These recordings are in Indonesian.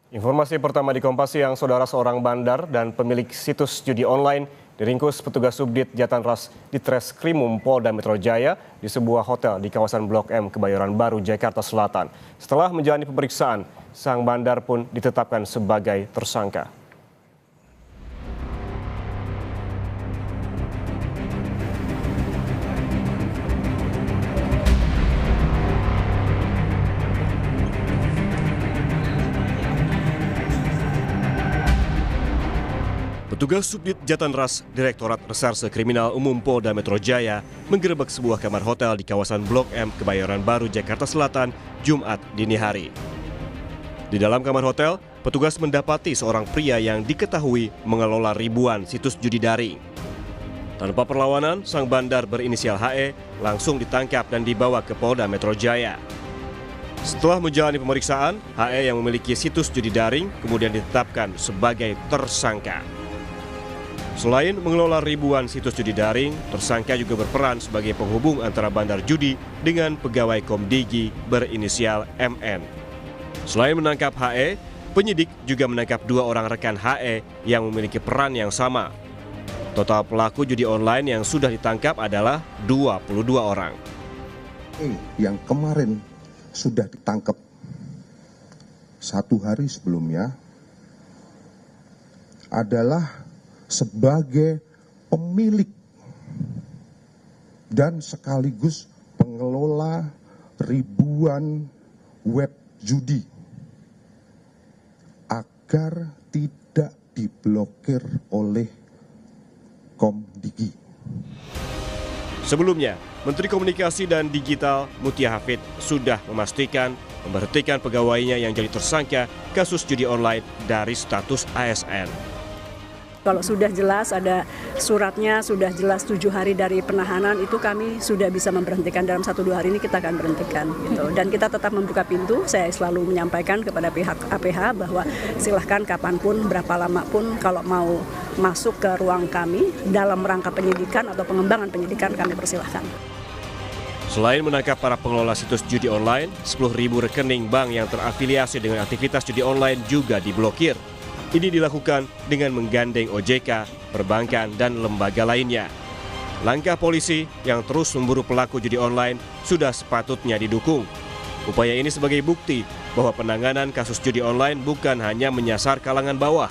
Informasi pertama di Kompas Siang, saudara seorang bandar dan pemilik situs judi online diringkus petugas Subdit Jatanras di Treskrimum Polda Metro Jaya di sebuah hotel di kawasan Blok M, Kebayoran Baru, Jakarta Selatan. Setelah menjalani pemeriksaan, sang bandar pun ditetapkan sebagai tersangka. Petugas Subdit Jatanras Direktorat Reserse Kriminal Umum Polda Metro Jaya menggerebek sebuah kamar hotel di kawasan Blok M, Kebayoran Baru, Jakarta Selatan, Jumat dini hari. Di dalam kamar hotel, petugas mendapati seorang pria yang diketahui mengelola ribuan situs judi daring. Tanpa perlawanan, sang bandar berinisial HE langsung ditangkap dan dibawa ke Polda Metro Jaya. Setelah menjalani pemeriksaan, HE yang memiliki situs judi daring kemudian ditetapkan sebagai tersangka. Selain mengelola ribuan situs judi daring, tersangka juga berperan sebagai penghubung antara bandar judi dengan pegawai Komdigi berinisial MN. Selain menangkap HE, penyidik juga menangkap 2 orang rekan HE yang memiliki peran yang sama. Total pelaku judi online yang sudah ditangkap adalah 22 orang. Yang kemarin sudah ditangkap 1 hari sebelumnya adalah sebagai pemilik dan sekaligus pengelola ribuan web judi agar tidak diblokir oleh Komdigi. Sebelumnya, Menteri Komunikasi dan Digital Mutia Hafid sudah memastikan memberhentikan pegawainya yang jadi tersangka kasus judi online dari status ASN. Kalau sudah jelas ada suratnya, sudah jelas 7 hari dari penahanan, itu kami sudah bisa memberhentikan. Dalam 1-2 hari ini kita akan berhentikan. Gitu. Dan kita tetap membuka pintu. Saya selalu menyampaikan kepada pihak APH bahwa silahkan kapanpun, berapa lama pun kalau mau masuk ke ruang kami dalam rangka penyidikan atau pengembangan penyidikan, kami persilahkan. Selain menangkap para pengelola situs judi online, 10.000 rekening bank yang terafiliasi dengan aktivitas judi online juga diblokir. Ini dilakukan dengan menggandeng OJK, perbankan, dan lembaga lainnya. Langkah polisi yang terus memburu pelaku judi online sudah sepatutnya didukung. Upaya ini sebagai bukti bahwa penanganan kasus judi online bukan hanya menyasar kalangan bawah,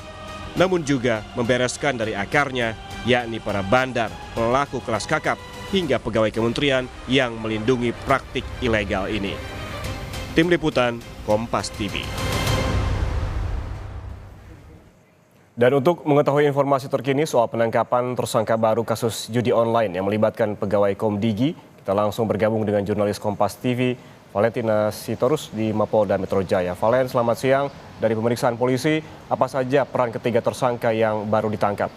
namun juga membereskan dari akarnya, yakni para bandar, pelaku kelas kakap, hingga pegawai kementerian yang melindungi praktik ilegal ini. Tim Liputan, Kompas TV. Dan untuk mengetahui informasi terkini soal penangkapan tersangka baru kasus judi online yang melibatkan pegawai Komdigi, kita langsung bergabung dengan jurnalis Kompas TV, Valentina Sitorus di Mapolda Metro Jaya. Valen, selamat siang. Dari pemeriksaan polisi, apa saja peran ketiga tersangka yang baru ditangkap?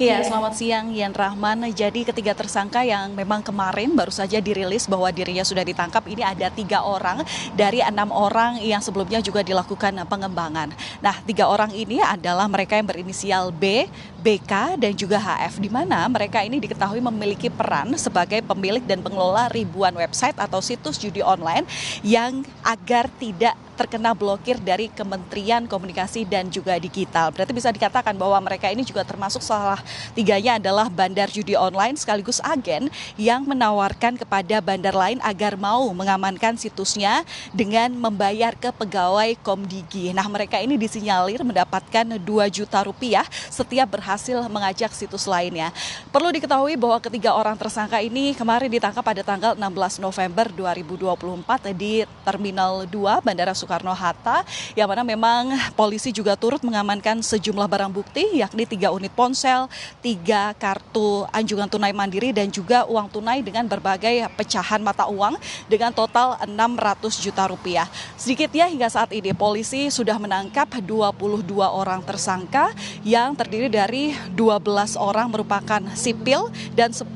Ya, selamat siang Yan Rahman. Jadi ketiga tersangka yang memang kemarin baru saja dirilis bahwa dirinya sudah ditangkap, ini ada 3 orang dari 6 orang yang sebelumnya juga dilakukan pengembangan. Nah, 3 orang ini adalah mereka yang berinisial B, BK, dan juga HF, di mana mereka ini diketahui memiliki peran sebagai pemilik dan pengelola ribuan website atau situs judi online yang agar tidak terkena blokir dari Kementerian Komunikasi dan juga Digital. Berarti bisa dikatakan bahwa mereka ini juga termasuk salah 3-nya adalah bandar judi online sekaligus agen yang menawarkan kepada bandar lain agar mau mengamankan situsnya dengan membayar ke pegawai Komdigi. Nah, mereka ini disinyalir mendapatkan 2 juta rupiah setiap berhasil mengajak situs lainnya. Perlu diketahui bahwa ketiga orang tersangka ini kemarin ditangkap pada tanggal 16 November 2024 di Terminal 2 Bandara Soekarno-Hatta, yang mana memang polisi juga turut mengamankan sejumlah barang bukti, yakni 3 unit ponsel, 3 kartu anjungan tunai mandiri, dan juga uang tunai dengan berbagai pecahan mata uang dengan total 600 juta rupiah. Sedikitnya hingga saat ini polisi sudah menangkap 22 orang tersangka yang terdiri dari 12 orang merupakan sipil dan 10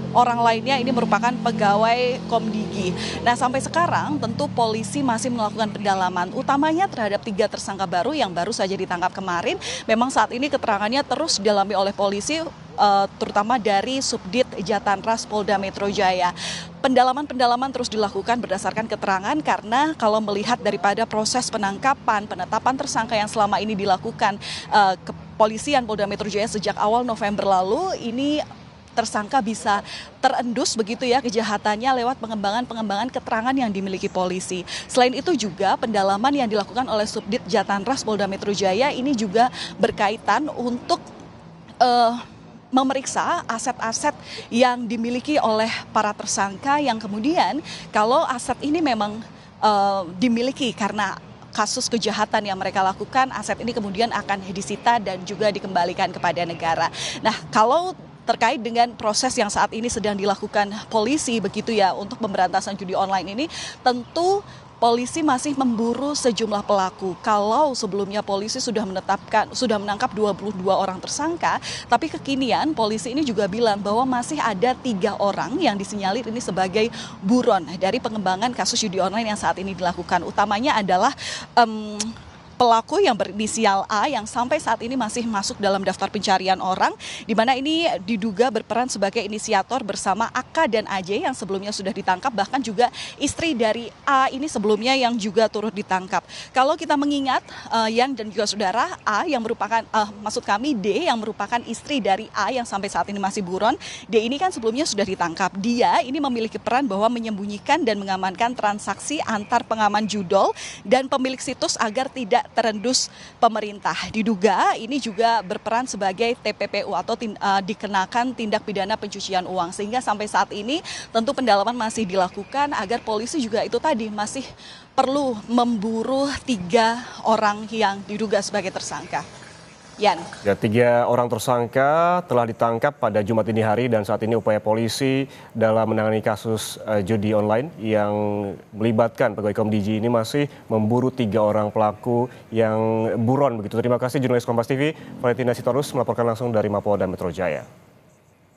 orang lainnya ini merupakan pegawai Komdigi. Nah, sampai sekarang tentu polisi masih melakukan pendalaman utamanya terhadap 3 tersangka baru yang baru saja ditangkap kemarin. Memang saat ini keterangannya terus didalami oleh polisi terutama dari Subdit Jatanras Polda Metro Jaya. Pendalaman terus dilakukan berdasarkan keterangan karena kalau melihat daripada proses penangkapan, penetapan tersangka yang selama ini dilakukan kepolisian Polda Metro Jaya sejak awal November lalu, ini tersangka bisa terendus begitu ya kejahatannya lewat pengembangan keterangan yang dimiliki polisi. Selain itu juga pendalaman yang dilakukan oleh Subdit Jatanras Polda Metro Jaya ini juga berkaitan untuk memeriksa aset-aset yang dimiliki oleh para tersangka yang kemudian kalau aset ini memang dimiliki karena kasus kejahatan yang mereka lakukan, aset ini kemudian akan disita dan juga dikembalikan kepada negara. Nah, kalau terkait dengan proses yang saat ini sedang dilakukan polisi begitu ya untuk pemberantasan judi online ini, tentu polisi masih memburu sejumlah pelaku. Kalau sebelumnya polisi sudah menangkap 22 orang tersangka, tapi kekinian polisi ini juga bilang bahwa masih ada 3 orang yang disinyalir ini sebagai buron dari pengembangan kasus judi online yang saat ini dilakukan. Utamanya adalah pelaku yang berinisial A yang sampai saat ini masih masuk dalam daftar pencarian orang, di mana ini diduga berperan sebagai inisiator bersama AK dan AJ yang sebelumnya sudah ditangkap, bahkan juga istri dari A ini sebelumnya yang juga turut ditangkap. Kalau kita mengingat Yan dan juga saudara, A yang merupakan maksud kami D yang merupakan istri dari A yang sampai saat ini masih buron, D ini kan sebelumnya sudah ditangkap. Dia ini memiliki peran bahwa menyembunyikan dan mengamankan transaksi antar pengaman judol dan pemilik situs agar tidak terendus pemerintah. Diduga ini juga berperan sebagai TPPU atau dikenakan tindak pidana pencucian uang. Sehingga sampai saat ini tentu pendalaman masih dilakukan agar polisi juga itu tadi masih perlu memburu 3 orang yang diduga sebagai tersangka. Yan. Ya, 3 orang tersangka telah ditangkap pada Jumat dini hari dan saat ini upaya polisi dalam menangani kasus judi online yang melibatkan pegawai Komdigi ini masih memburu 3 orang pelaku yang buron begitu. Terima kasih jurnalis Kompas TV Valentina Sitorus melaporkan langsung dari Mapolda Metro Jaya.